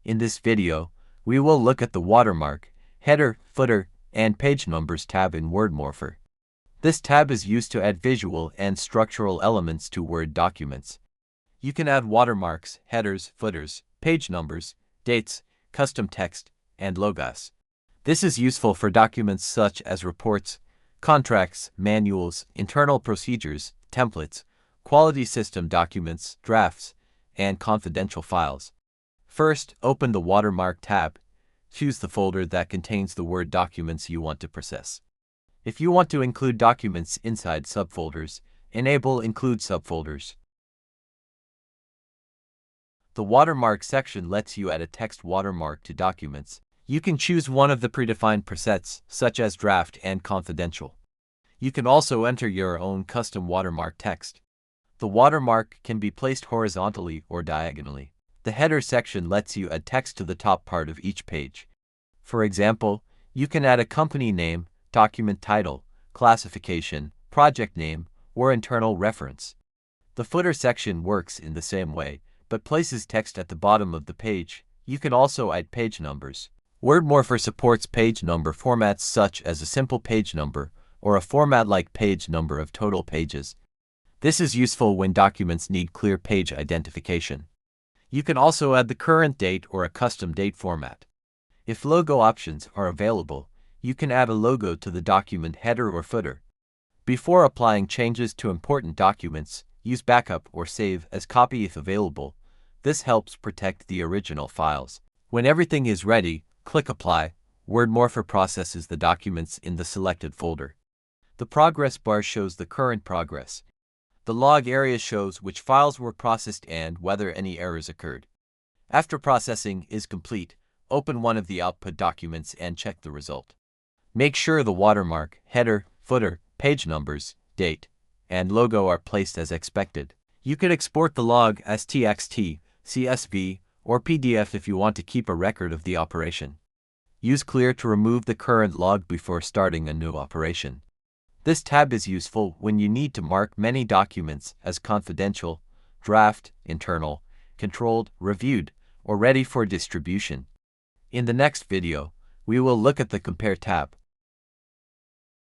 In this video, we will look at the watermark, header, footer, and page numbers tab in WordMorpher. This tab is used to add visual and structural elements to Word documents. You can add watermarks, headers, footers, page numbers, dates, custom text, and logos. This is useful for documents such as reports, contracts, manuals, internal procedures, templates, quality system documents, drafts, and confidential files. First, open the Watermark tab. Choose the folder that contains the Word documents you want to process. If you want to include documents inside subfolders, enable Include Subfolders. The Watermark section lets you add a text watermark to documents. You can choose one of the predefined presets, such as Draft and Confidential. You can also enter your own custom watermark text. The watermark can be placed horizontally or diagonally. The header section lets you add text to the top part of each page. For example, you can add a company name, document title, classification, project name, or internal reference. The footer section works in the same way, but places text at the bottom of the page. You can also add page numbers. WordMorpher supports page number formats such as a simple page number or a format like page number of total pages. This is useful when documents need clear page identification. You can also add the current date or a custom date format. If logo options are available, you can add a logo to the document header or footer. Before applying changes to important documents, use backup or save as copy if available. This helps protect the original files. When everything is ready, click Apply. WordMorpher processes the documents in the selected folder. The progress bar shows the current progress. The log area shows which files were processed and whether any errors occurred. After processing is complete, open one of the output documents and check the result. Make sure the watermark, header, footer, page numbers, date, and logo are placed as expected. You can export the log as TXT, CSV, or PDF if you want to keep a record of the operation. Use Clear to remove the current log before starting a new operation. This tab is useful when you need to mark many documents as confidential, draft, internal, controlled, reviewed, or ready for distribution. In the next video, we will look at the Compare tab.